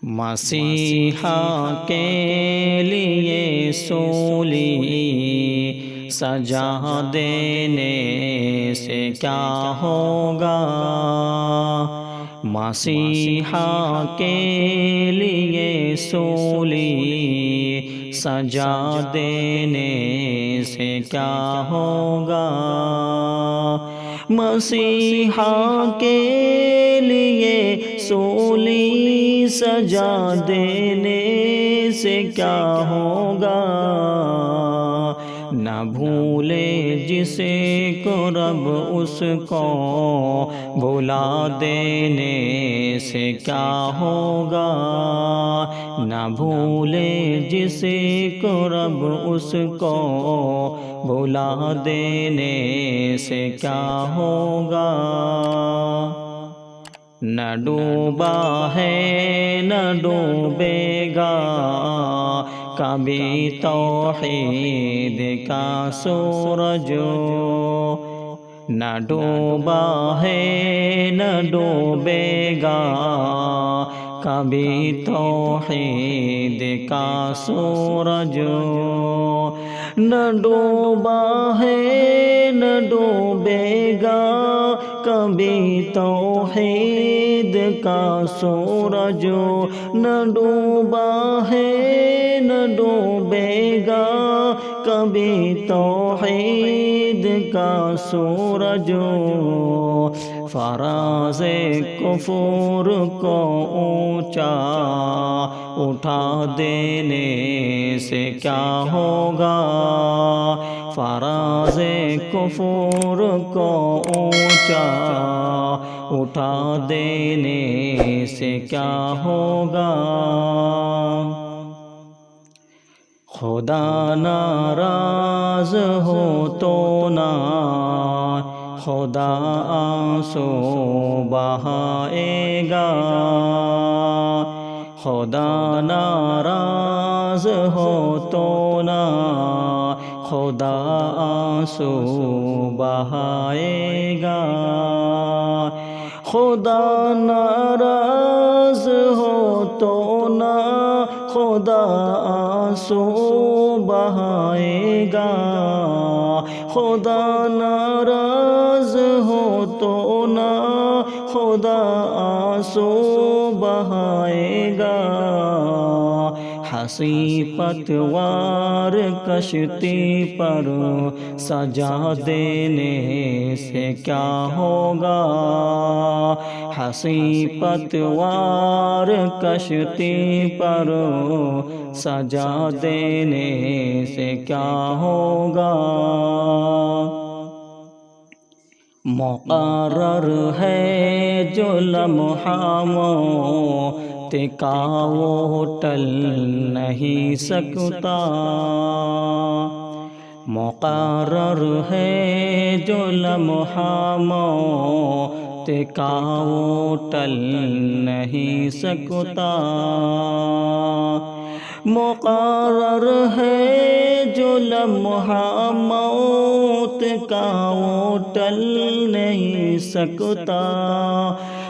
مسیحا کے لیے سولی سجا دینے سے کیا ہوگا؟ مسیحا کے لیے سولی سجا دینے سے کیا ہوگا؟ مسیحا کے لیے سولی سجا دینے سے کیا ہوگا؟ نہ بھولے جسے کو رب اس کو بھلا دینے سے کیا ہوگا؟ نہ بھولے جسے کو رب اس کو بھلا دینے سے کیا ہوگا؟ نہ ڈوبا ہے نہ ڈوبے گا کبھی توحید کا سورج، نہ ڈوبا ہے نہ ڈوبے گا کبھی توحید کا سورج، نہ ڈوبا ہے نہ ڈوبے گا کبھی توحید کا سورج، نہ ڈوبا ہے نہ ڈوبے گا کبھی توحید کا سورج، فراز کفر کو اونچا اٹھا دینے سے کیا ہوگا؟ فراز کفر کو اونچا اٹھا دینے سے کیا ہوگا؟ خدا ناراض ہو تو نہ خدا آنسو بہائے گا، خدا ناراض ہو تو نہ خدا آنسو بہائے گا، خدا ناراض ہو تو نہ خدا آنسو بہائے گا، خدا ناراض ہو تو نہ خدا آنسو بہائے گا، ہنسی پتوار کشتی پر سجا دینے سے کیا ہوگا؟ ہنسی پتوار کشتی پر سجا دینے سے کیا ہوگا؟ مقرر ہے جو لمحہ موت کا وہ ٹل نہیں سکتا، مقرر ہے جو لمحہ موت کا وہ ٹل نہیں سکتا، مقرر ہے جو لمحہ موت کا وہ ٹل نہیں سکتا،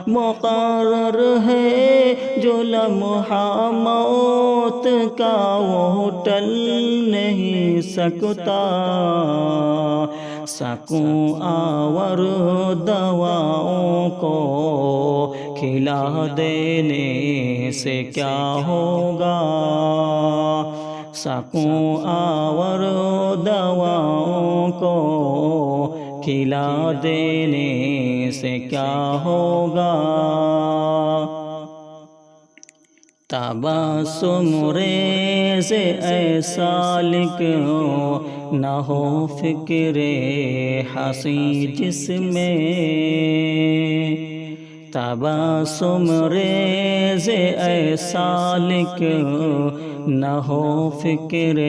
مقرر ہے جو لمحہ موت کا وہ ٹل نہیں سکتا، سکوں آور دواؤں کو کھلا دینے سے کیا ہوگا؟ سکوں آور دواؤں کو کھلا دینے سے کیا ہوگا؟ تبسم ریز اے سالک نہ ہو فکر ہنسی جس میں، تبسم ریز اے سالک نہ ہو فکر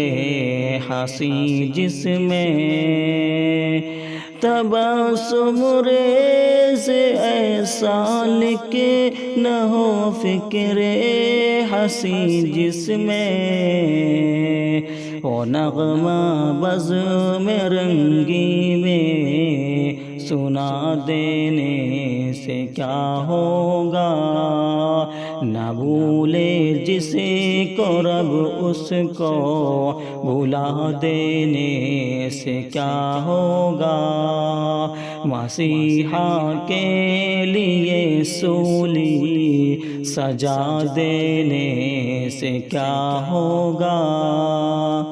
ہنسی جس میں، تبسم ریز اے سالک نہ ہو فکر ہنسی جس میں، وہ نغمہ بزم رنگی میں سنا دینے سے کیا ہوگا؟ نہ بھولے جسے کو رب اس کو بھلا دینے سے کیا ہوگا، مسیحا کے لیے سولی سجا دینے سے کیا ہوگا۔